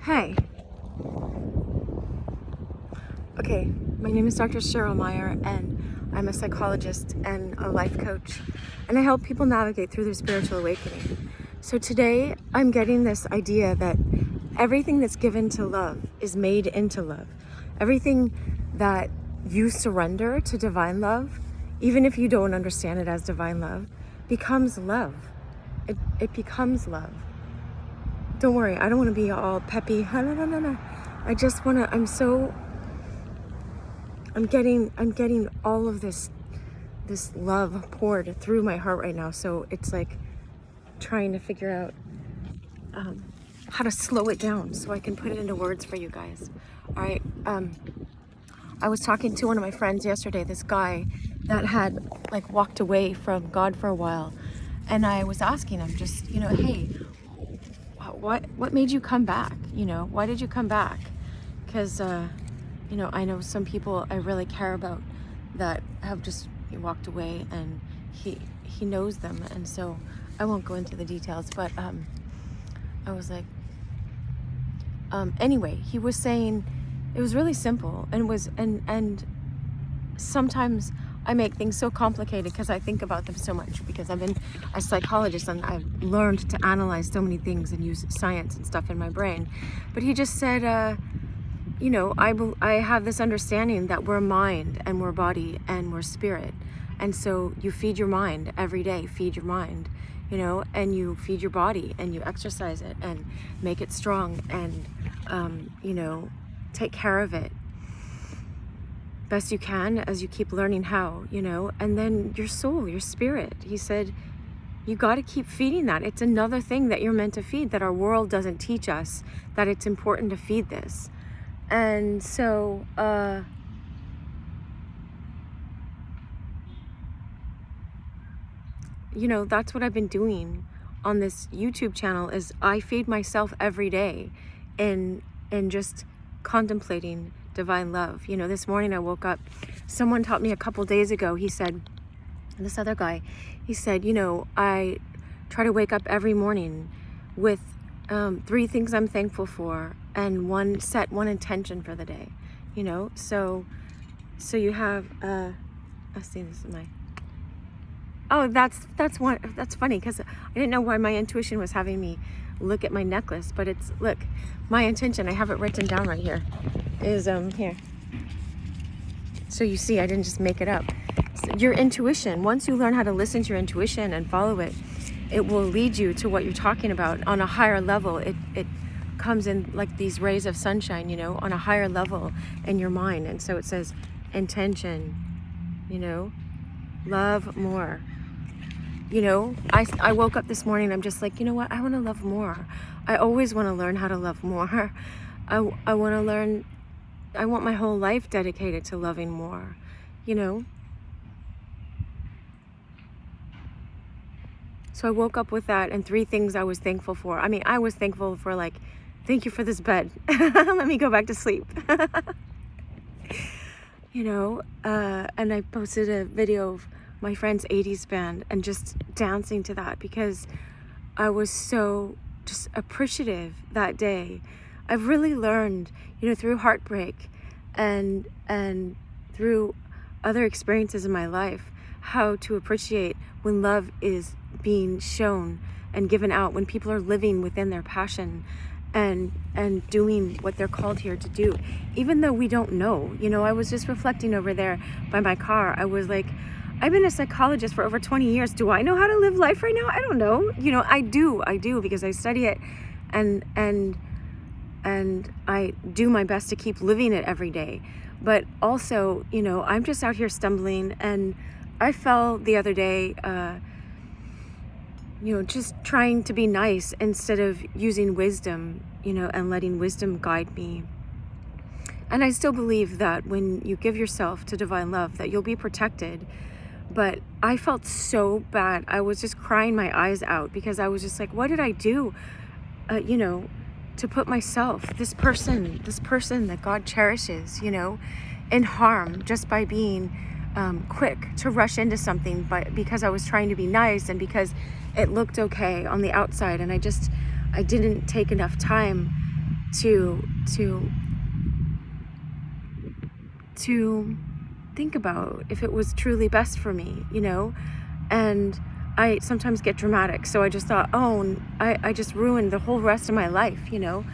Hey. Okay, my name is Dr. Cheryl Meyer, and I'm a psychologist and a life coach, and I help people navigate through their spiritual awakening. So today, I'm getting this idea that everything that's given to love is made into love. Everything that you surrender to divine love, even if you don't understand it as divine love, becomes love. It becomes love. Don't worry, I don't want to be all peppy. No. I just want to, I'm getting all of this love poured through my heart right now. So it's like trying to figure out how to slow it down so I can put it into words for you guys. All right. I was talking to one of my friends yesterday, this guy that had like walked away from God for a while. And I was asking him just, hey, what made you come back? Why did you come back? Because, I know some people I really care about that have just walked away, and he knows them. And so I won't go into the details, but I was like, anyway, he was saying it was really simple, and sometimes I make things so complicated because I think about them so much, because I've been a psychologist and I've learned to analyze so many things and use science and stuff in my brain. But he just said, I have this understanding that we're mind and we're body and we're spirit. And so you feed your mind every day, feed your mind, and you feed your body and you exercise it and make it strong and, take care of it best you can as you keep learning how, and then your soul, your spirit, he said, you got to keep feeding that. It's another thing that you're meant to feed, that our world doesn't teach us, that it's important to feed this. And so, that's what I've been doing on this YouTube channel, is I feed myself every day in just contemplating divine love. This morning I woke up, someone taught me a couple days ago, he said, this other guy, he said, I try to wake up every morning with 3 things I'm thankful for, and set one intention for the day, so you have, let's see, this is my, oh, that's funny, because I didn't know why my intuition was having me look at my necklace, but look, my intention, I have it written down right here, is here. So you see, I didn't just make it up. So your intuition, once you learn how to listen to your intuition and follow it, it will lead you to what you're talking about on a higher level. It comes in like these rays of sunshine, on a higher level in your mind. And so it says intention, love more. I woke up this morning, I'm just like, what? I want to love more. I always want to learn how to love more. I want to learn, I want my whole life dedicated to loving more, So I woke up with that, and 3 things I was thankful for. I mean, I was thankful for, like, thank you for this bed. Let me go back to sleep. And I posted a video of my friend's 80s band and just dancing to that, because I was so just appreciative that day. I've really learned, through heartbreak and through other experiences in my life, how to appreciate when love is being shown and given out, when people are living within their passion and doing what they're called here to do, even though we don't know. I was just reflecting over there by my car. I was like, I've been a psychologist for over 20 years. Do I know how to live life right now? I don't know. I do, because I study it and I do my best to keep living it every day. But also, I'm just out here stumbling, and I fell the other day, just trying to be nice instead of using wisdom, and letting wisdom guide me. And I still believe that when you give yourself to divine love, that you'll be protected. But I felt so bad. I was just crying my eyes out, because I was just like, what did I do, to put myself, this person that God cherishes, in harm, just by being quick to rush into something, but because I was trying to be nice and because it looked okay on the outside, and I didn't take enough time to think about if it was truly best for me, you know. And I sometimes get dramatic, so I just thought, oh, I just ruined the whole rest of my life, you know.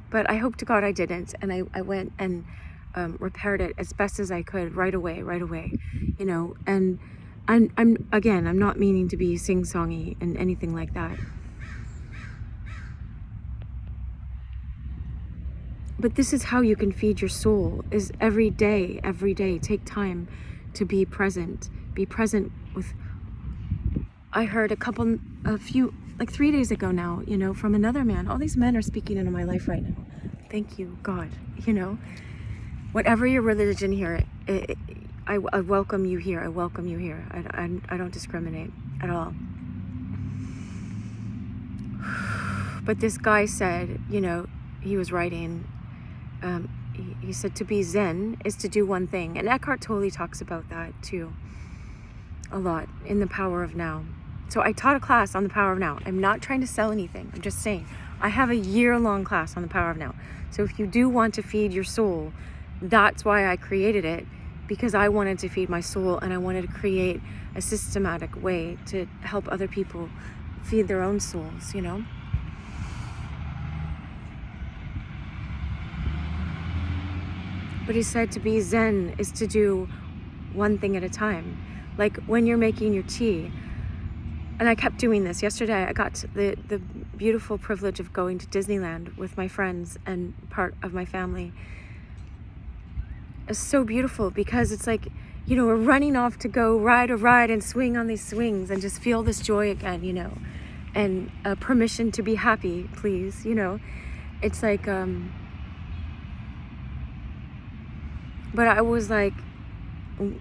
But I hope to God I didn't, and I went and repaired it as best as I could right away, you know. And I'm not meaning to be sing-songy and anything like that. But this is how you can feed your soul, is every day, take time to be present with. I heard a few, like 3 days ago now, you know, from another man. All these men are speaking into my life right now. Thank you, God, you know. Whatever your religion here, I welcome you here. I welcome you here. I don't discriminate at all. But this guy said, you know, he was writing, he said to be Zen is to do one thing. And Eckhart Tolle talks about that too, a lot, in The Power of Now. So I taught a class on The Power of Now. I'm not trying to sell anything. I'm just saying, I have a year-long class on The Power of Now. So if you do want to feed your soul, that's why I created it, because I wanted to feed my soul, and I wanted to create a systematic way to help other people feed their own souls, you know? But he said to be Zen is to do one thing at a time. Like when you're making your tea, and I kept doing this. Yesterday I got the beautiful privilege of going to Disneyland with my friends and part of my family. It's so beautiful because it's like, you know, we're running off to go ride a ride and swing on these swings and just feel this joy again, you know, and permission to be happy, please, you know. It's like, but I was like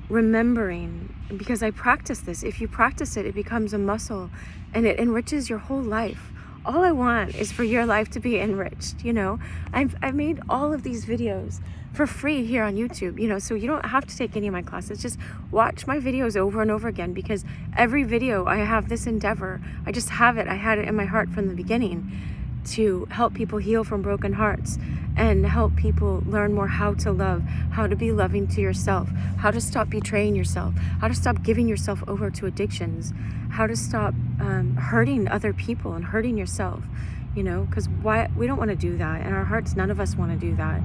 remembering, because I practice this. If you practice it, it becomes a muscle and it enriches your whole life. All I want is for your life to be enriched, you know. I've made all of these videos for free here on YouTube, you know, so you don't have to take any of my classes. Just watch my videos over and over again, because every video I have this endeavor. I just have it. I had it in my heart from the beginning to help people heal from broken hearts and help people learn more how to love, how to be loving to yourself, how to stop betraying yourself, how to stop giving yourself over to addictions, how to stop hurting other people and hurting yourself, you know, because we don't want to do that. In our hearts, none of us want to do that.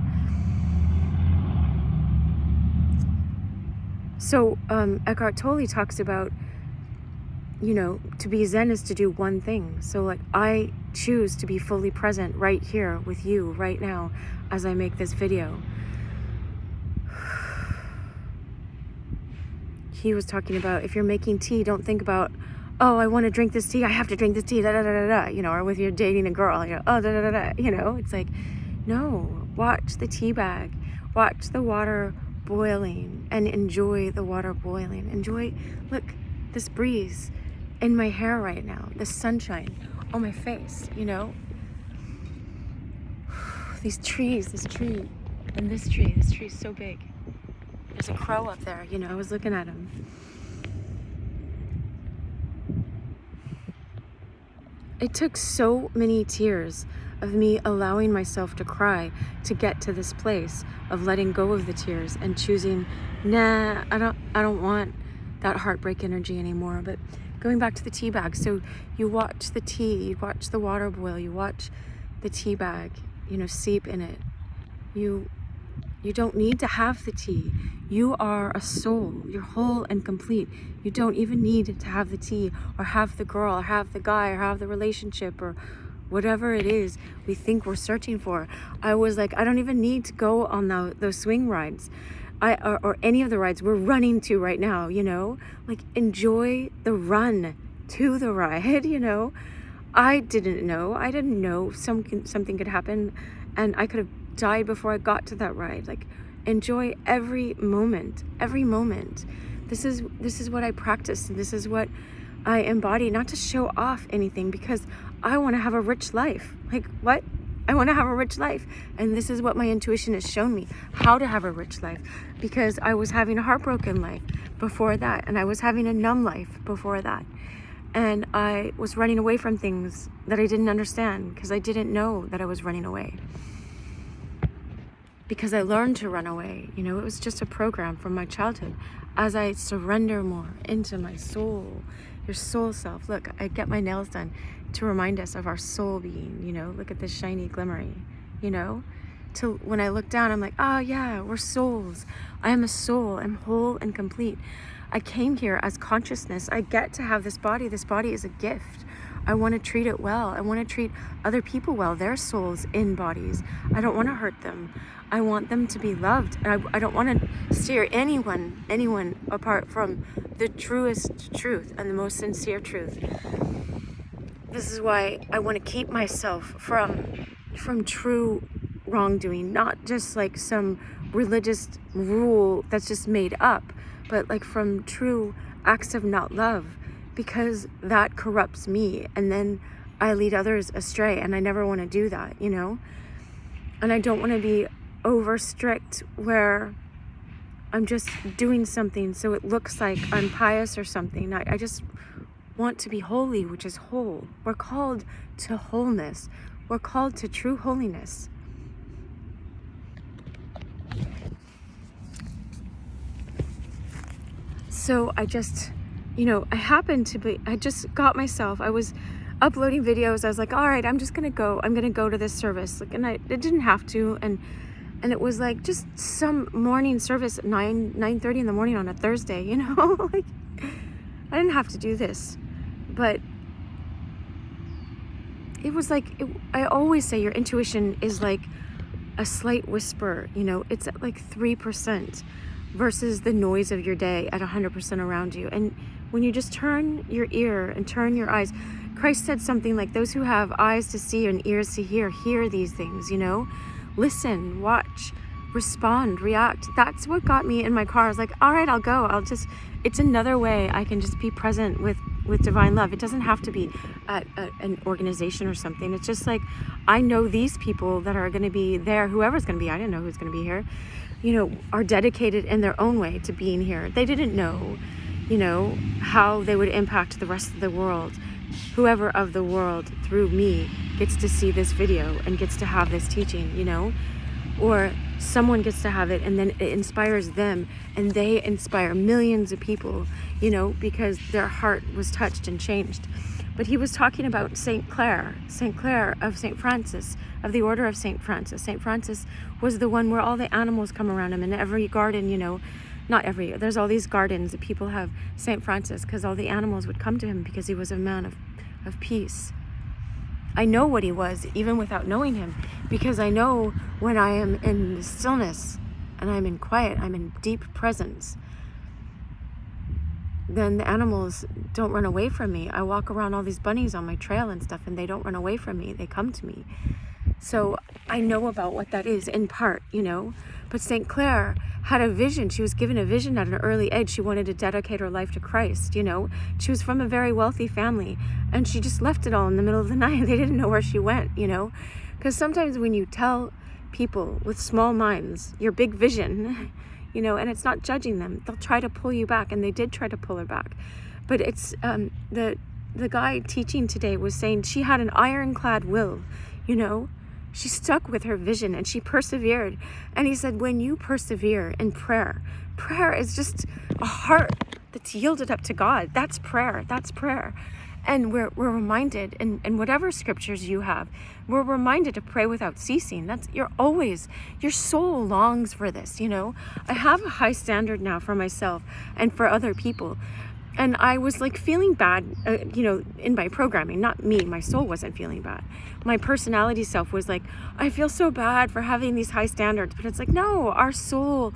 So Eckhart Tolle talks about, you know, to be Zen is to do one thing. So like I choose to be fully present right here with you right now as I make this video. He was talking about, if you're making tea, don't think about, oh, I want to drink this tea, I have to drink this tea, da da da da da, you know, or with you're dating a girl, you know, oh, da da da da, you know. It's like, no, watch the tea bag, watch the water boiling and enjoy the water boiling. Enjoy, look, this breeze in my hair right now, the sunshine on my face, you know. These trees, this tree and this tree is so big. There's a crow up there, you know, I was looking at him. It took so many tears of me allowing myself to cry to get to this place of letting go of the tears and choosing, nah, I don't want that heartbreak energy anymore. But going back to the tea bag, so you watch the tea, you watch the water boil, you watch the tea bag, you know, seep in it. You don't need to have the tea. You are a soul. You're whole and complete. You don't even need to have the tea or have the girl or have the guy or have the relationship or whatever it is we think we're searching for. I was like, I don't even need to go on those swing rides or any of the rides we're running to right now, you know? Like, enjoy the run to the ride, you know? I didn't know something could happen and I could have died before I got to that ride. Like, enjoy every moment. This is what I practice, and this is what I embody, not to show off anything, because I want to have a rich life. Like, what? I want to have a rich life, and this is what my intuition has shown me, how to have a rich life, because I was having a heartbroken life before that, and I was having a numb life before that, And I was running away from things that I didn't understand because I didn't know that I was running away. Because I learned to run away. You know, it was just a program from my childhood. As I surrender more into my soul, your soul self. Look, I get my nails done to remind us of our soul being, you know, look at this shiny glimmering, you know. To when I look down, I'm like, oh yeah, we're souls. I am a soul. I'm whole and complete. I came here as consciousness. I get to have this body. This body is a gift. I want to treat it well. I want to treat other people well. Their souls in bodies. I don't want to hurt them. I want them to be loved. And I don't want to steer anyone apart from the truest truth and the most sincere truth. This is why I want to keep myself from true wrongdoing, not just like some religious rule that's just made up, but like from true acts of not love, because that corrupts me and then I lead others astray, and I never want to do that, you know. And I don't want to be over strict where I'm just doing something so it looks like I'm pious or something. I just want to be holy, which is whole. We're called to wholeness. We're called to true holiness. So I just, you know, I just got myself, I was uploading videos. I was like, all right, I'm going to go to this service. Like, and it didn't have to. And it was like just some morning service at 9:30 in the morning on a Thursday, you know, like I didn't have to do this, but it was like, I always say your intuition is like a slight whisper, you know, it's at like 3% versus the noise of your day at 100% around you. And when you just turn your ear and turn your eyes, Christ said something like, those who have eyes to see and ears to hear these things, you know, listen, watch, respond, react. That's what got me in my car. I was like, all right, I'll go. It's another way I can just be present with divine love. It doesn't have to be at an organization or something. It's just like, I know these people that are going to be there, whoever's going to be, I didn't know who's going to be here, you know, are dedicated in their own way to being here. They didn't know, you know, how they would impact the rest of the world. Whoever of the world through me gets to see this video and gets to have this teaching, you know, or someone gets to have it and then it inspires them and they inspire millions of people, you know, because their heart was touched and changed. But he was talking about St. Clare of St. Francis, of the order of St. Francis. St. Francis was the one where all the animals come around him in every garden, you know, there's all these gardens that people have St. Francis because all the animals would come to him because he was a man of peace. I know what he was even without knowing him, because I know when I am in stillness and I'm in quiet, I'm in deep presence, then the animals don't run away from me. I walk around all these bunnies on my trail and stuff and they don't run away from me. They come to me. So I know about what that is in part, you know. But St. Clare had a vision. She was given a vision at an early age. She wanted to dedicate her life to Christ, you know. She was from a very wealthy family and she just left it all in the middle of the night. They didn't know where she went, you know. Because sometimes when you tell people with small minds your big vision, you know, and it's not judging them, they'll try to pull you back, and they did try to pull her back. But it's the guy teaching today was saying she had an ironclad will, you know. She stuck with her vision and she persevered. And he said, when you persevere in prayer is just a heart that's yielded up to God. That's prayer. And we're reminded, in whatever scriptures you have, we're reminded to pray without ceasing. Your soul longs for this, you know. I have a high standard now for myself and for other people. And I was like feeling bad, you know, in my programming, not me, my soul wasn't feeling bad. My personality self was like, I feel so bad for having these high standards. But it's like, no, our soul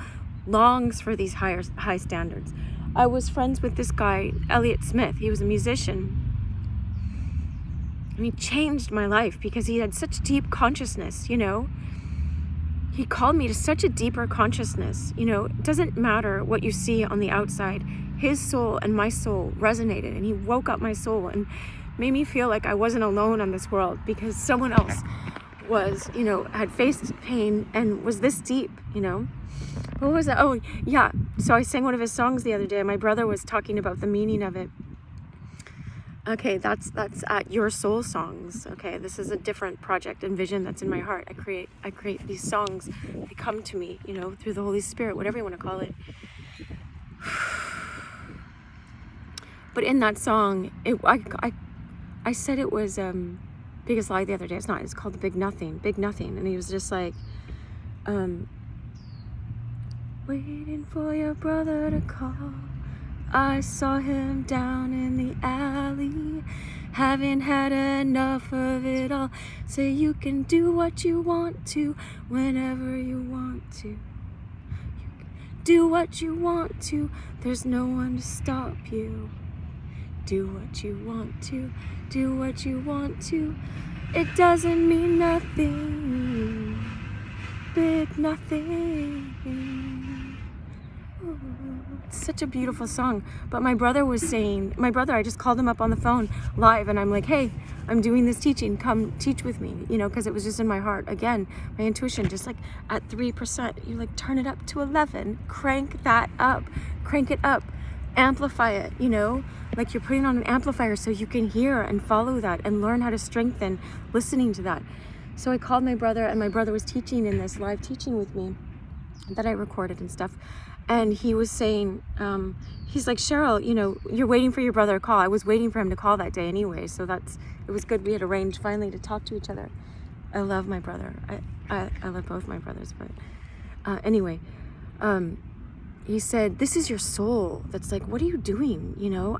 longs for these high standards. I was friends with this guy, Elliott Smith. He was a musician. And he changed my life because he had such deep consciousness, you know. He called me to such a deeper consciousness, you know. It doesn't matter what you see on the outside. His soul and my soul resonated, and he woke up my soul and made me feel like I wasn't alone on this world, because someone else was, you know, had faced pain and was this deep, you know. What was that? Oh, yeah. So I sang one of his songs the other day. My brother was talking about the meaning of it. Okay, that's at Your Soul Songs. Okay, this is a different project and vision that's in my heart. I create these songs. They come to me, you know, through the Holy Spirit, whatever you want to call it. But in that song, I said it was Biggest Lie the other day. It's not. It's called The Big Nothing. Big Nothing. And he was just like, waiting for your brother to call. I saw him down in the alley, haven't had enough of it all. So you can do what you want to, whenever you want to. You can do what you want to, there's no one to stop you. Do what you want to, do what you want to. It doesn't mean nothing, big nothing. It's such a beautiful song. But my brother was saying, I just called him up on the phone live and I'm like, hey, I'm doing this teaching, come teach with me, you know, because it was just in my heart. Again, my intuition, just like at 3%, you like turn it up to 11, crank that up, crank it up, amplify it, you know, like you're putting on an amplifier so you can hear and follow that and learn how to strengthen listening to that. So I called my brother and my brother was teaching in this live teaching with me that I recorded and stuff. And he was saying, he's like, Cheryl, you know, you're waiting for your brother to call. I was waiting for him to call that day anyway. So it was good. We had arranged finally to talk to each other. I love my brother. I love both my brothers. But anyway, he said, this is your soul. That's like, what are you doing? You know,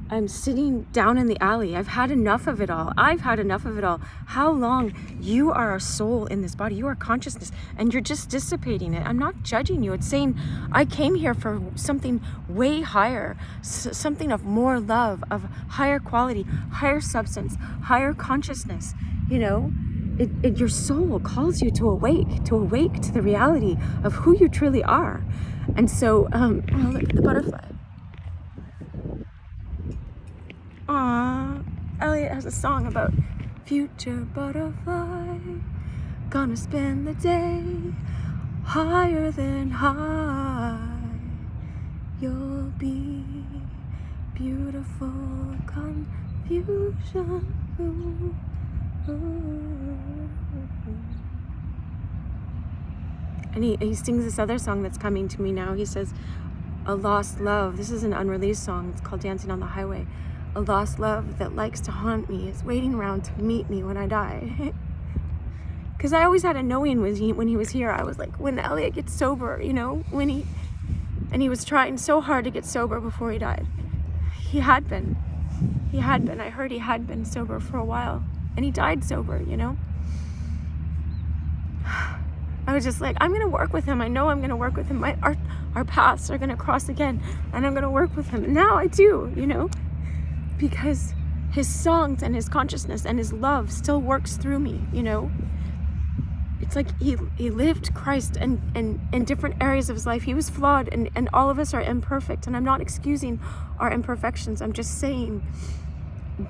I'm sitting down in the alley. I've had enough of it all. How long? You are a soul in this body. You are consciousness and you're just dissipating it. I'm not judging you. It's saying I came here for something way higher, something of more love, of higher quality, higher substance, higher consciousness. You know, your soul calls you to awake to the reality of who you truly are. And so, oh, look at the butterfly. Aww, Elliot has a song about future butterfly, gonna spend the day higher than high. You'll be beautiful confusion. And he sings this other song that's coming to me now. He says, a lost love. This is an unreleased song. It's called Dancing on the Highway. A lost love that likes to haunt me is waiting around to meet me when I die. Because I always had a knowing when he was here. I was like, when Elliot gets sober, you know, and he was trying so hard to get sober before he died. He had been. I heard he had been sober for a while. And he died sober, you know. I was just like, I'm going to work with him. I know I'm going to work with him. Our paths are going to cross again. And I'm going to work with him. And now I do, you know. Because his songs and his consciousness and his love still works through me, you know. It's like he lived Christ and in different areas of his life. He was flawed and all of us are imperfect. And I'm not excusing our imperfections. I'm just saying,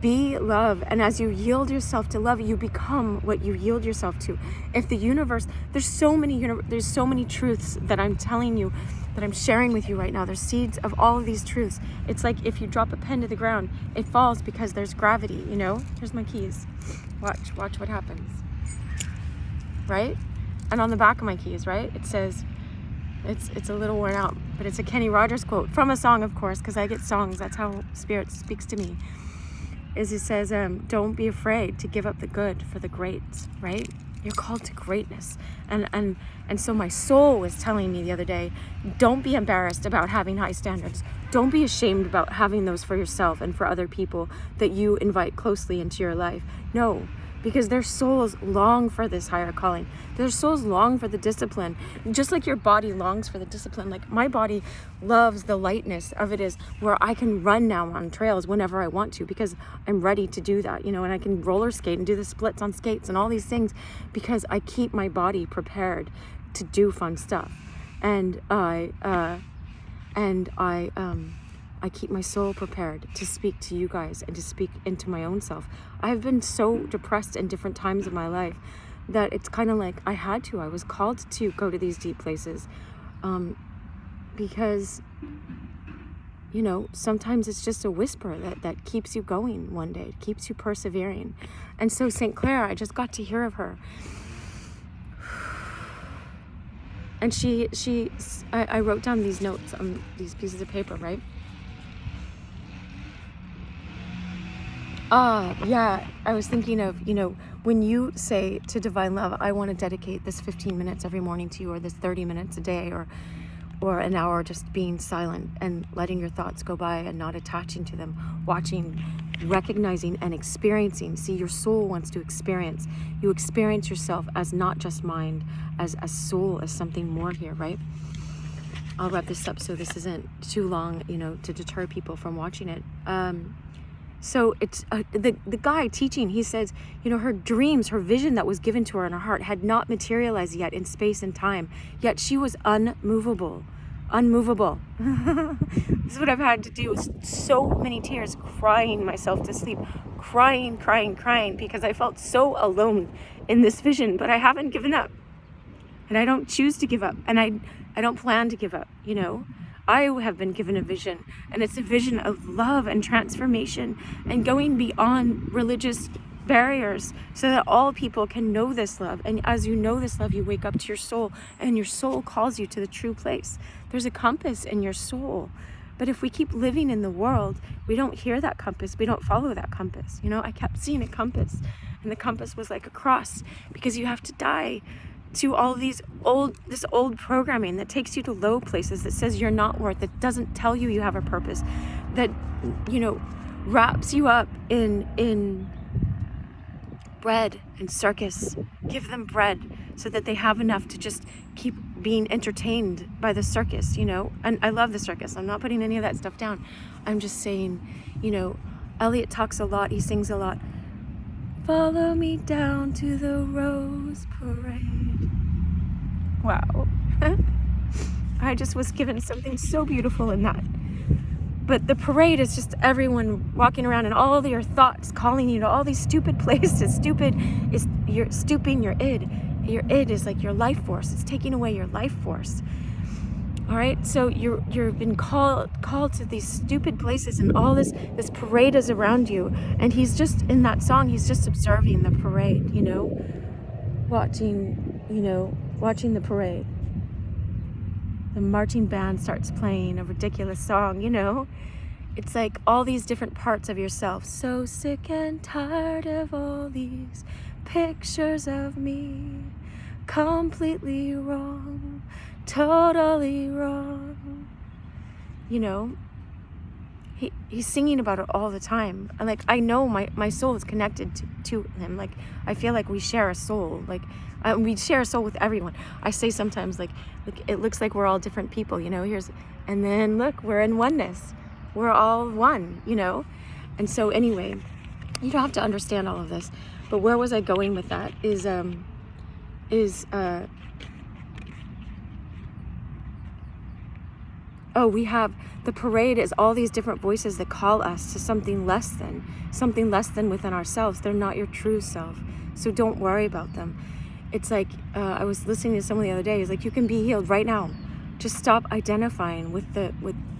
be love. And as you yield yourself to love, you become what you yield yourself to. If the universe, there's so many truths that I'm telling you, that I'm sharing with you right now. There's seeds of all of these truths. It's like if you drop a pen to the ground, it falls because there's gravity, you know? Here's my keys. Watch what happens. Right? And on the back of my keys, right? It says, it's a little worn out, but it's a Kenny Rogers quote from a song, of course, because I get songs. That's how Spirit speaks to me. Is it says, don't be afraid to give up the good for the great, right? You're called to greatness. And so my soul was telling me the other day, don't be embarrassed about having high standards. Don't be ashamed about having those for yourself and for other people that you invite closely into your life. No, because their souls long for this higher calling. Their souls long for the discipline, just like your body longs for the discipline. Like my body loves the lightness of it, is where I can run now on trails whenever I want to, because I'm ready to do that, you know, and I can roller skate and do the splits on skates and all these things because I keep my body prepared to do fun stuff. And I keep my soul prepared to speak to you guys and to speak into my own self. I've been so depressed in different times of my life that it's kind of like I was called to go to these deep places, because, You know, sometimes it's just a whisper that keeps you going one day, keeps you persevering. And so St. Clair, I just got to hear of her. And I wrote down these notes on these pieces of paper, right? Yeah, I was thinking of, you know, when you say to Divine Love, I want to dedicate this 15 minutes every morning to you, or this 30 minutes a day, or an hour just being silent and letting your thoughts go by and not attaching to them, watching, recognizing and experiencing. See, your soul wants to experience. You experience yourself as not just mind, as a soul, as something more here, right? I'll wrap this up so this isn't too long, you know, to deter people from watching it. So it's the guy teaching, he says, you know, her dreams, her vision that was given to her in her heart had not materialized yet in space and time, yet she was unmovable. This is what I've had to do, with so many tears, crying myself to sleep, crying, because I felt so alone in this vision. But I haven't given up, and I don't choose to give up, and I don't plan to give up, you know. I have been given a vision, and it's a vision of love and transformation and going beyond religious barriers so that all people can know this love. And as you know this love, you wake up to your soul, and your soul calls you to the true place. There's a compass in your soul. But if we keep living in the world, we don't hear that compass. We don't follow that compass. You know, I kept seeing a compass, and the compass was like a cross, because you have to die to all this old programming that takes you to low places, that says you're not worth, that doesn't tell you you have a purpose, that, you know, wraps you up in bread and circus. Give them bread so that they have enough to just keep being entertained by the circus, you know. And I love the circus. I'm not putting any of that stuff down. I'm just saying, you know, Elliot talks a lot, he sings a lot. Follow me down to the Rose Parade. Wow. I just was given something so beautiful in that. But the parade is just everyone walking around, and all of your thoughts calling you to all these stupid places. Stupid is you're stooping your id. Your id is like your life force. It's taking away your life force. All right, so you've been called to these stupid places, and all this parade is around you, and he's just in that song. He's just observing the parade, you know, watching the parade. The marching band starts playing a ridiculous song, you know. It's like all these different parts of yourself. So sick and tired of all these pictures of me, completely wrong. Totally wrong. You know, he's singing about it all the time. And like, I know my soul is connected to him. Like, I feel like we share a soul. Like, we share a soul with everyone. I say sometimes, like it looks like we're all different people, you know. And then look, we're in oneness. We're all one, you know. And so anyway, you don't have to understand all of this. But where was I going with that? We have the parade is all these different voices that call us to something less than within ourselves. They're not your true self. So don't worry about them. It's like, I was listening to someone the other day. He's like, you can be healed right now. Just stop identifying with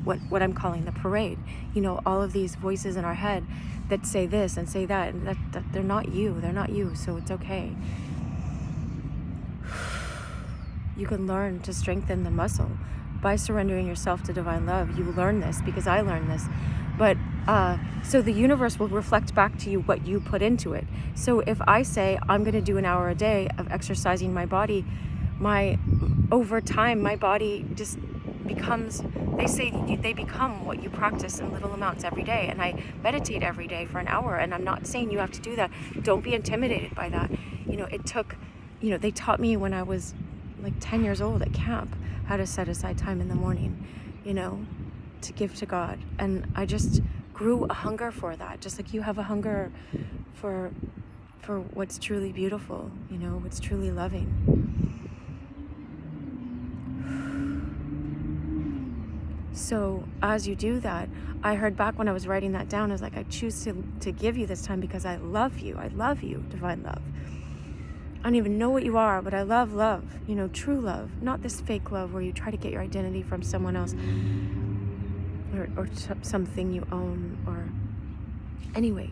what I'm calling the parade. You know, all of these voices in our head that say this and say that, and that they're not you. They're not you. So it's okay. You can learn to strengthen the muscle by surrendering yourself to divine love. You learn this because I learned this. But so the universe will reflect back to you what you put into it. So if I say I'm going to do an hour a day of exercising my body, over time my body just becomes, they become what you practice in little amounts every day. And I meditate every day for an hour, and I'm not saying you have to do that. Don't be intimidated by that. You know, they taught me when I was like 10 years old at camp how to set aside time in the morning, you know, to give to God. And I just grew a hunger for that, just like you have a hunger for what's truly beautiful, you know, what's truly loving. So as you do that, I heard back when I was writing that down, I was like, I choose to give you this time because I love you, divine love. I don't even know what you are, but I love love, you know, true love, not this fake love where you try to get your identity from someone else. or something you own. Or anyway,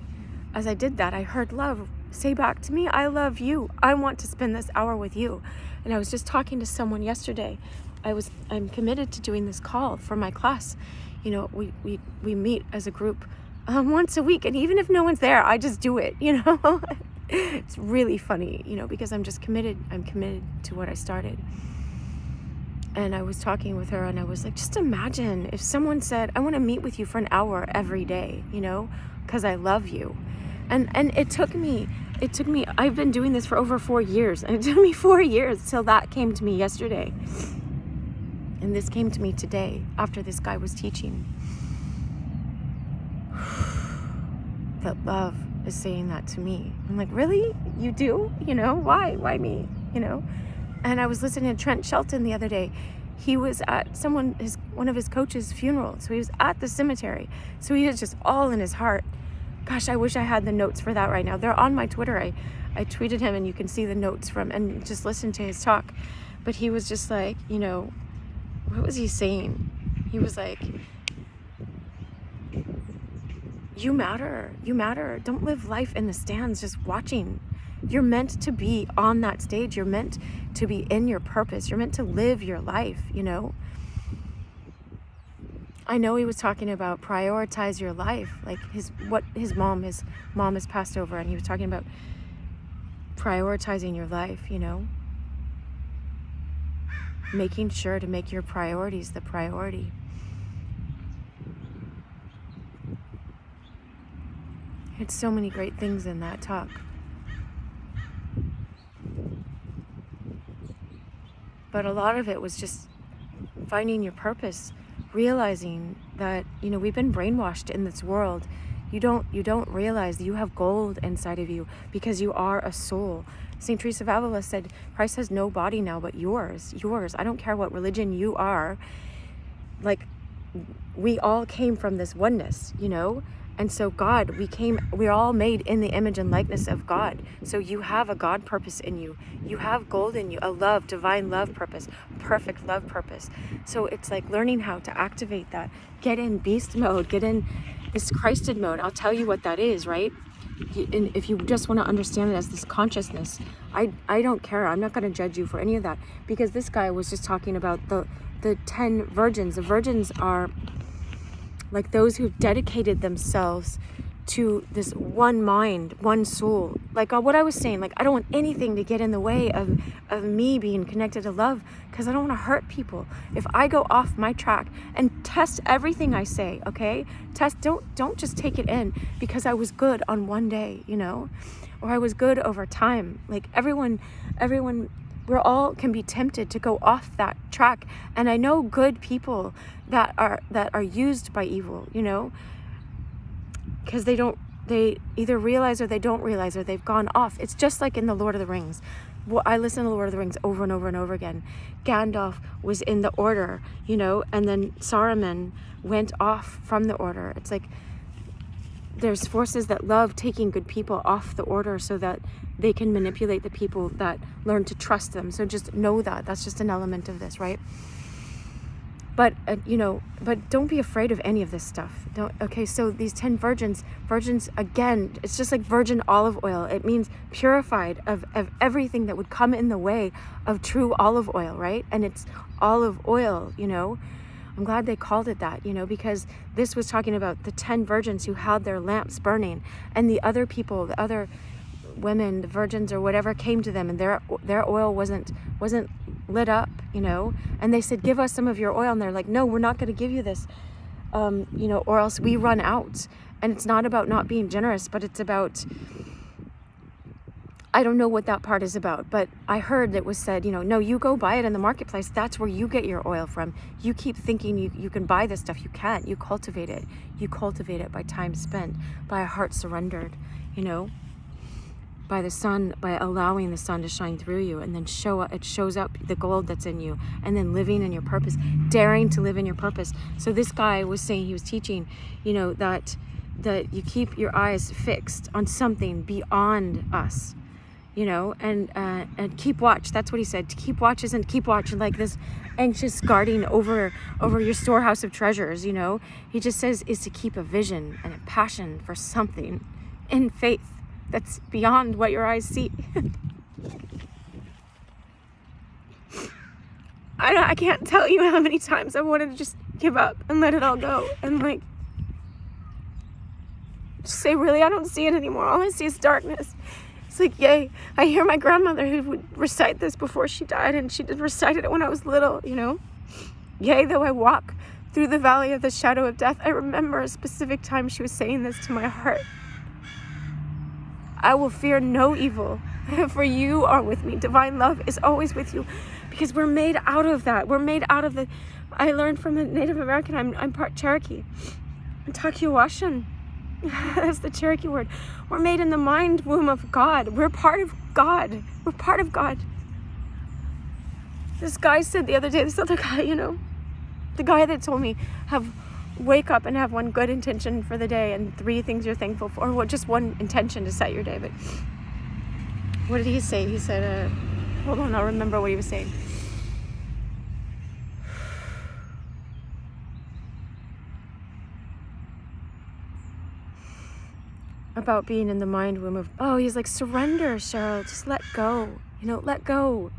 as I did that, I heard love say back to me, I love you. I want to spend this hour with you. And I was just talking to someone yesterday. I'm committed to doing this call for my class. You know, we meet as a group once a week, and even if no one's there, I just do it, you know. It's really funny, you know, because I'm committed to what I started. And I was talking with her, and I was like, just imagine if someone said, I want to meet with you for an hour every day, you know, because I love you. And it took me, I've been doing this for over 4 years, and it took me 4 years till that came to me yesterday. And this came to me today after this guy was teaching. That love is saying that to me. I'm like, really? You do? You know, why me? You know? And I was listening to Trent Shelton the other day. He was at one of his coach's funeral. So he was at the cemetery. So he was just all in his heart. Gosh, I wish I had the notes for that right now. They're on my Twitter. I tweeted him, and you can see the notes and just listen to his talk. But he was just like, you know, what was he saying? He was like, you matter. Don't live life in the stands just watching. You're meant to be on that stage. You're meant to be in your purpose. You're meant to live your life, you know? I know he was talking about prioritize your life, like his mom has passed over, and he was talking about prioritizing your life, you know? Making sure to make your priorities the priority. It's so many great things in that talk. But a lot of it was just finding your purpose, realizing that, you know, we've been brainwashed in this world. You don't realize that you have gold inside of you because you are a soul. St. Teresa of Avila said, Christ has no body now but yours. I don't care what religion you are. Like, we all came from this oneness, you know? And so God, we're all made in the image and likeness of God. So you have a God purpose in you. You have gold in you, a love, divine love purpose, perfect love purpose. So it's like learning how to activate that. Get in beast mode, get in this Christed mode. I'll tell you what that is, right? And if you just want to understand it as this consciousness, I don't care. I'm not going to judge you for any of that, because this guy was just talking about the 10 virgins. The virgins are like those who've dedicated themselves to this one mind, one soul. Like what I was saying, like I don't want anything to get in the way of me being connected to love, because I don't want to hurt people. If I go off my track, and test everything I say, okay? Don't just take it in because I was good on one day, you know? Or I was good over time. Like everyone, we're all can be tempted to go off that track. And I know good people that are used by evil, you know, because they either realize or they don't realize, or they've gone off. It's just like in the Lord of the Rings. Well, I listen to the Lord of the Rings over and over and over again. Gandalf was in the order, you know, and then Saruman went off from the order. It's like there's forces that love taking good people off the order so that they can manipulate the people that learn to trust them. So just know that. That's just an element of this, right? But, you know, but don't be afraid of any of this stuff. Okay, so these 10 virgins, again, it's just like virgin olive oil. It means purified of everything that would come in the way of true olive oil, right? And it's olive oil, you know. I'm glad they called it that, you know, because this was talking about the 10 virgins who had their lamps burning, and the other people, the other women, the virgins or whatever, came to them, and their oil wasn't lit up, you know, and they said, give us some of your oil, and they're like, no, we're not going to give you this, you know, or else we run out. And it's not about not being generous, but it's about, I don't know what that part is about, but I heard it was said, you know, no, you go buy it in the marketplace. That's where you get your oil from. You keep thinking you can buy this stuff. You can't. You cultivate it. You cultivate it by time spent, by a heart surrendered, you know, by the sun, by allowing the sun to shine through you, and then it shows up the gold that's in you, and then living in your purpose, daring to live in your purpose. So this guy was saying, he was teaching, you know, that you keep your eyes fixed on something beyond us. you know, and keep watch. That's what he said. To keep watch isn't keep watch like this anxious guarding over your storehouse of treasures, you know. He just says is to keep a vision and a passion for something in faith that's beyond what your eyes see. I can't tell you how many times I wanted to just give up and let it all go and like just say, really, I don't see it anymore. All I see is darkness. It's like, yay. I hear my grandmother who would recite this before she died, and she recited it when I was little, you know. Yea, though I walk through the valley of the shadow of death. I remember a specific time she was saying this to my heart. I will fear no evil, for you are with me. Divine love is always with you, because we're made out of that. We're made out of the, I learned from a Native American, I'm part Cherokee, Takiwashan. That's the Cherokee word. We're made in the mind womb of God. We're part of God. We're part of God. This guy said the other day, this other guy, you know, the guy that told me, wake up and have one good intention for the day and 3 things you're thankful for, or just one intention to set your day. But what did he say? He said, hold on, I'll remember what he was saying. About being in the mind womb of, he's like, surrender, Cheryl, just let go, you know, let go.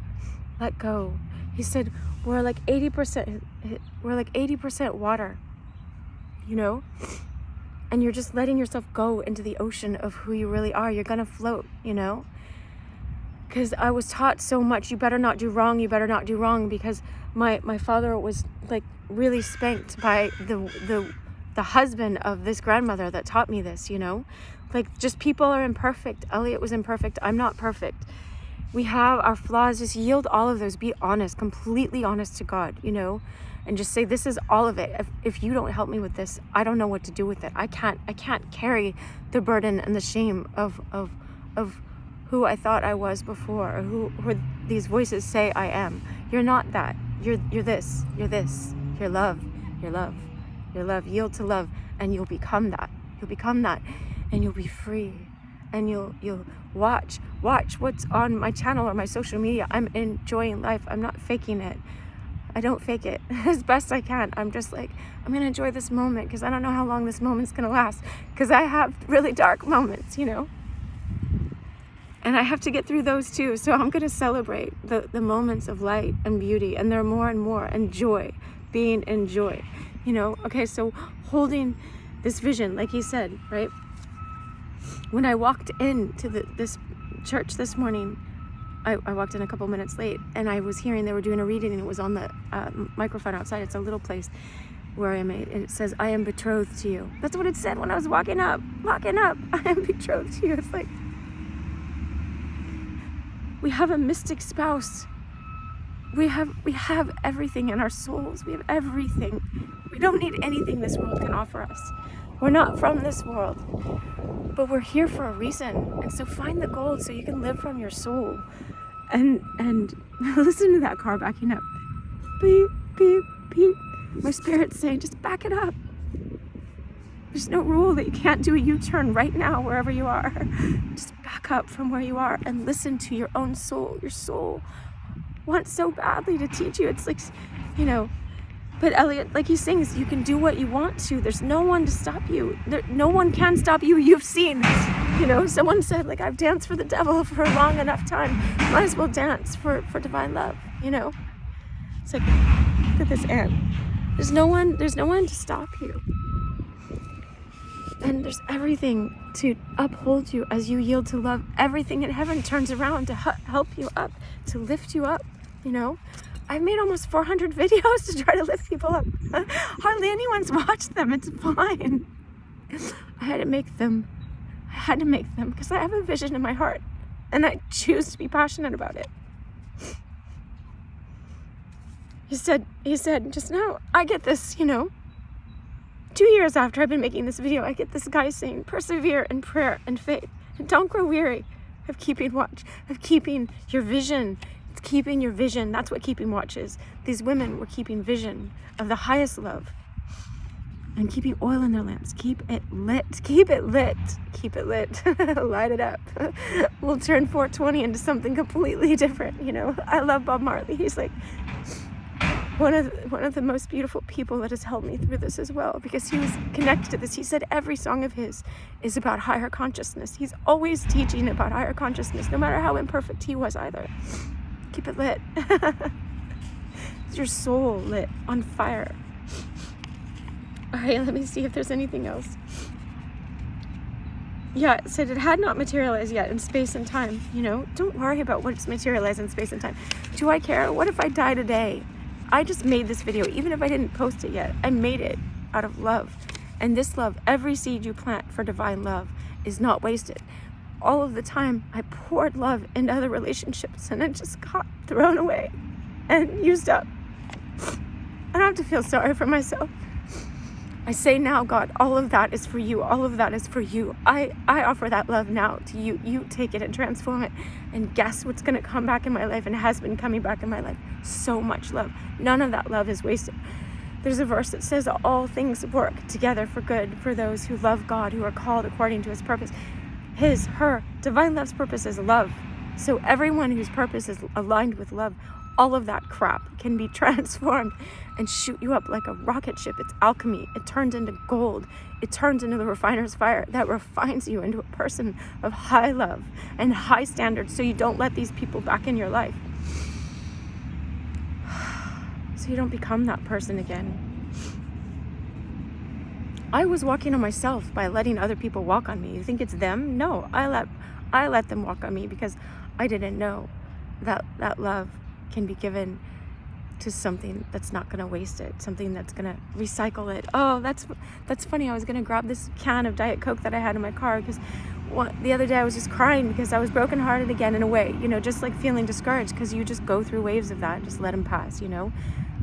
He said, we're like 80% water, you know, and you're just letting yourself go into the ocean of who you really are. You're gonna float, you know, because I was taught so much, you better not do wrong, because my father was like really spanked by the husband of this grandmother that taught me this, you know. Like, just people are imperfect. Elliot was imperfect. I'm not perfect. We have our flaws. Just yield all of those. Be honest, completely honest to God, you know, and just say, this is all of it. If you don't help me with this, I don't know what to do with it. I can't carry the burden and the shame of who I thought I was before, or who these voices say I am. You're not that. You're this. You're this. You're love. You're love. You're love. Yield to love, and you'll become that. You'll become that. And you'll be free, and you'll watch what's on my channel or my social media. I'm enjoying life. I'm not faking it. I don't fake it as best I can. I'm just like, I'm gonna enjoy this moment, because I don't know how long this moment's gonna last, because I have really dark moments, you know, and I have to get through those too. So I'm gonna celebrate the moments of light and beauty, and there are more and more, and joy, being in joy, you know. Okay, so holding this vision, like he said, right? When I walked into this church this morning, I walked in a couple minutes late, and I was hearing they were doing a reading, and it was on the microphone outside. It's a little place where I am, and it says, I am betrothed to you. That's what it said when I was walking up. I am betrothed to you. It's like, we have a mystic spouse. We have everything in our souls. We have everything. We don't need anything this world can offer us. We're not from this world, but we're here for a reason. And so find the gold so you can live from your soul. And listen to that car backing up. Beep, beep, beep. My spirit's saying, just back it up. There's no rule that you can't do a U-turn right now, wherever you are. Just back up from where you are and listen to your own soul. Your soul wants so badly to teach you. It's like, you know, but Elliot, like he sings, you can do what you want to. There's no one to stop you. No one can stop you. You've seen, you know, someone said, like, I've danced for the devil for a long enough time. Might as well dance for divine love, you know? It's like, look at this ant. There's no one to stop you. And there's everything to uphold you as you yield to love. Everything in heaven turns around to help you up, to lift you up, you know? I've made almost 400 videos to try to lift people up. Hardly anyone's watched them. It's fine. I had to make them because I have a vision in my heart, and I choose to be passionate about it. He said just now, I get this, you know, 2 years after I've been making this video, I get this guy saying, persevere in prayer and faith, and don't grow weary of keeping watch, of keeping your vision. It's keeping your vision. That's what keeping watch is. These women were keeping vision of the highest love. and keeping oil in their lamps. Keep it lit. Keep it lit. Keep it lit. Light it up. We'll turn 420 into something completely different. You know, I love Bob Marley. He's like one of the most beautiful people that has helped me through this as well, because he was connected to this. He said every song of his is about higher consciousness. He's always teaching about higher consciousness, no matter how imperfect he was either. Keep it lit. Is your soul lit on fire? All right, let me see if there's anything else. Yeah, it said it had not materialized yet in space and time. You know, don't worry about what's materialized in space and time. Do I care? What if I die today? I just made this video, even if I didn't post it yet. I made it out of love. And this love, every seed you plant for divine love is not wasted. All of the time, I poured love into other relationships and it just got thrown away and used up. I don't have to feel sorry for myself. I say now, God, all of that is for you. All of that is for you. I offer that love now to you. You take it and transform it. And guess what's going to come back in my life and has been coming back in my life? So much love. None of that love is wasted. There's a verse that says all things work together for good for those who love God, who are called according to his purpose. Her, divine love's purpose is love. So everyone whose purpose is aligned with love, all of that crap can be transformed and shoot you up like a rocket ship. It's alchemy. It turns into gold. It turns into the refiner's fire that refines you into a person of high love and high standards, so you don't let these people back in your life. So you don't become that person again. I was walking on myself by letting other people walk on me. You think it's them? No, I let them walk on me because I didn't know that love can be given to something that's not going to waste it, something that's going to recycle it. Oh, that's funny. I was going to grab this can of Diet Coke that I had in my car because the other day I was just crying because I was brokenhearted again in a way, you know, just like feeling discouraged, because you just go through waves of that and just let them pass, you know.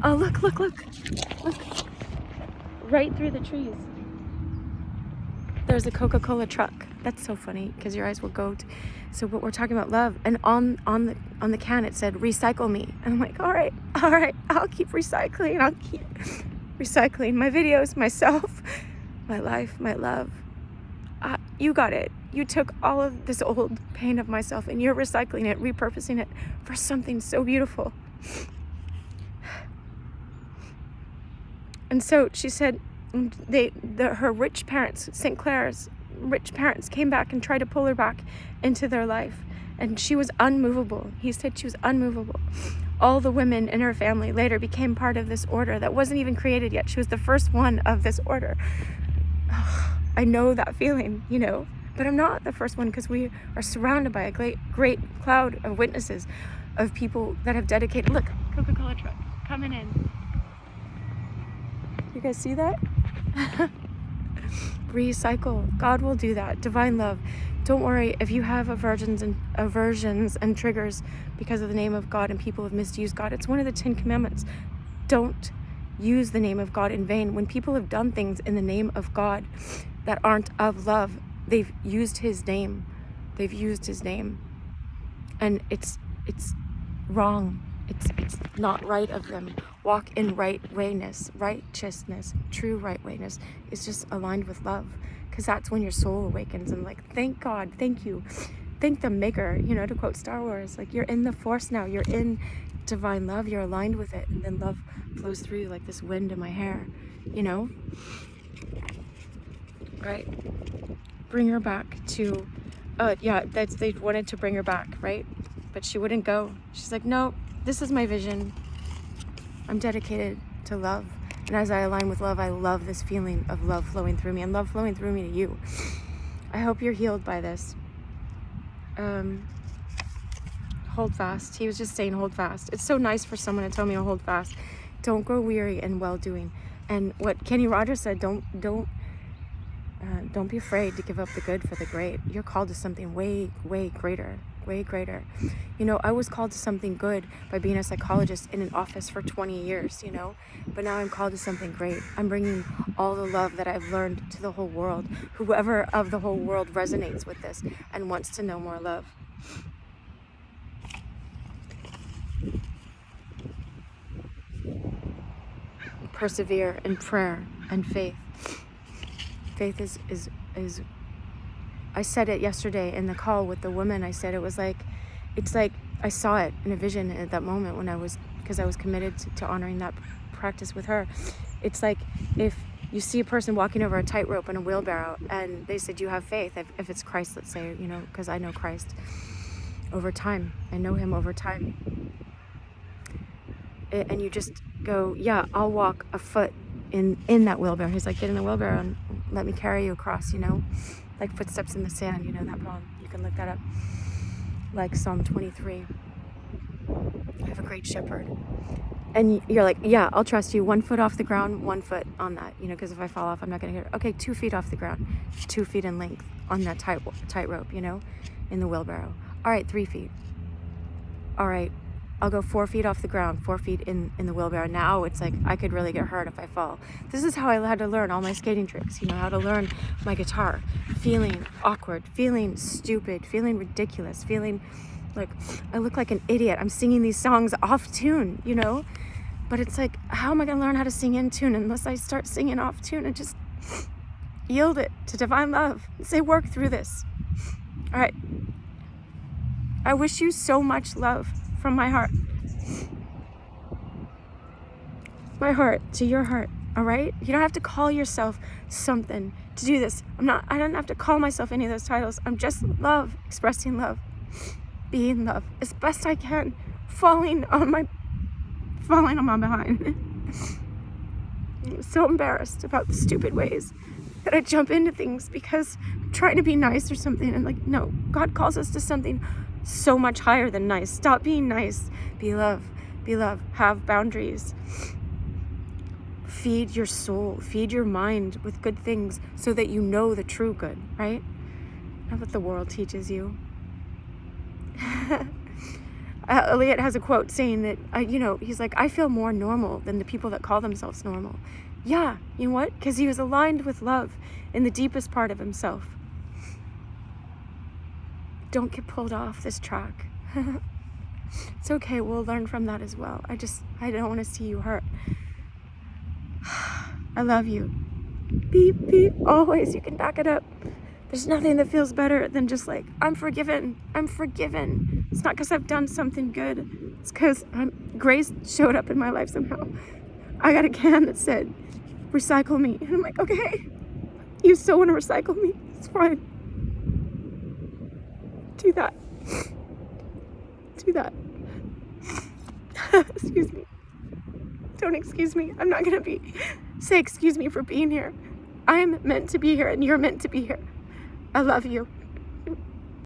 Oh, look. Right through the trees. There's a Coca-Cola truck. That's so funny because your eyes will go to... So what we're talking about love, and on the can it said recycle me, and I'm like, all right, I'll keep recycling. I'll keep recycling my videos, myself, my life, my love. You got it. You took all of this old pain of myself and you're recycling it, repurposing it for something so beautiful. And so she said her rich parents, St. Clair's rich parents, came back and tried to pull her back into their life, and she was unmovable. He said she was unmovable. All the women in her family later became part of this order that wasn't even created yet. She was the first one of this order. I know that feeling, you know, but I'm not the first one, because we are surrounded by a great cloud of witnesses, of people that have dedicated. Look, Coca-Cola truck coming in. You guys see that? Recycle. God will do that. Divine love. Don't worry if you have aversions and triggers because of the name of God and people have misused God. It's one of the 10 commandments. Don't use the name of God in vain. When people have done things in the name of God that aren't of love, they've used his name. They've used his name. And it's wrong. It's not right of them. Walk in right wayness, righteousness, true right wayness is just aligned with love, because that's when your soul awakens and like, thank God, thank you, thank the maker, you know, to quote Star Wars, like you're in the force now, you're in divine love, you're aligned with it, and then love flows through you like this wind in my hair, you know? Right. Bring her back to, they wanted to bring her back, right? But she wouldn't go. She's like, no, this is my vision. I'm dedicated to love. And as I align with love, I love this feeling of love flowing through me and love flowing through me to you. I hope you're healed by this. Hold fast. He was just saying hold fast. It's so nice for someone to tell me to hold fast. Don't grow weary in well-doing. And what Kenny Rogers said, don't be afraid to give up the good for the great. You're called to something way greater. You know, I was called to something good by being a psychologist in an office for 20 years, you know, but now I'm called to something great. I'm bringing all the love that I've learned to the whole world. Whoever of the whole world resonates with this and wants to know more love. Persevere in prayer And faith is I said it yesterday in the call with the woman. I said it's like I saw it in a vision at that moment because I was committed to honoring that practice with her. It's like if you see a person walking over a tightrope in a wheelbarrow and they said, you have faith. If it's Christ, let's say, because I know Christ over time. I know him over time. And you just go, yeah, I'll walk a foot in that wheelbarrow. He's like, get in the wheelbarrow and let me carry you across, like footsteps in the sand, that poem. You can look that up. Like Psalm 23. I have a great shepherd. And you're like, yeah, I'll trust you. 1 foot off the ground, 1 foot on that, because if I fall off, I'm not going to get it. Okay, 2 feet off the ground, 2 feet in length on that tightrope, in the wheelbarrow. All right, 3 feet. All right, I'll go 4 feet off the ground, 4 feet in the wheelbarrow. Now it's like I could really get hurt if I fall. This is how I had to learn all my skating tricks, how to learn my guitar. Feeling awkward, feeling stupid, feeling ridiculous, feeling like I look like an idiot. I'm singing these songs off tune, But it's like, how am I going to learn how to sing in tune unless I start singing off tune and just yield it to divine love and say, work through this. All right. I wish you so much love from my heart. My heart to your heart. All right. You don't have to call yourself something to do this. I don't have to call myself any of those titles. I'm just love, expressing love, being love as best I can, falling on my behind. I'm so embarrassed about the stupid ways that I jump into things because I'm trying to be nice or something. And no, God calls us to something so much higher than nice. Stop being nice. Be love. Have boundaries. Feed your soul. Feed your mind with good things so that you know the true good, right? Not what the world teaches you. Elliot has a quote saying that, he's like, I feel more normal than the people that call themselves normal. Yeah, you know what? Because he was aligned with love in the deepest part of himself. Don't get pulled off this track. It's okay, we'll learn from that as well. I don't want to see you hurt. I love you. Beep, beep, always. You can back it up. There's nothing that feels better than just like, I'm forgiven. It's not because I've done something good. It's because grace showed up in my life somehow. I got a can that said, recycle me. And I'm like, okay, you still want to recycle me? It's fine. Do that. Excuse me. Don't excuse me. I'm not going to say excuse me for being here. I'm meant to be here and you're meant to be here. I love you.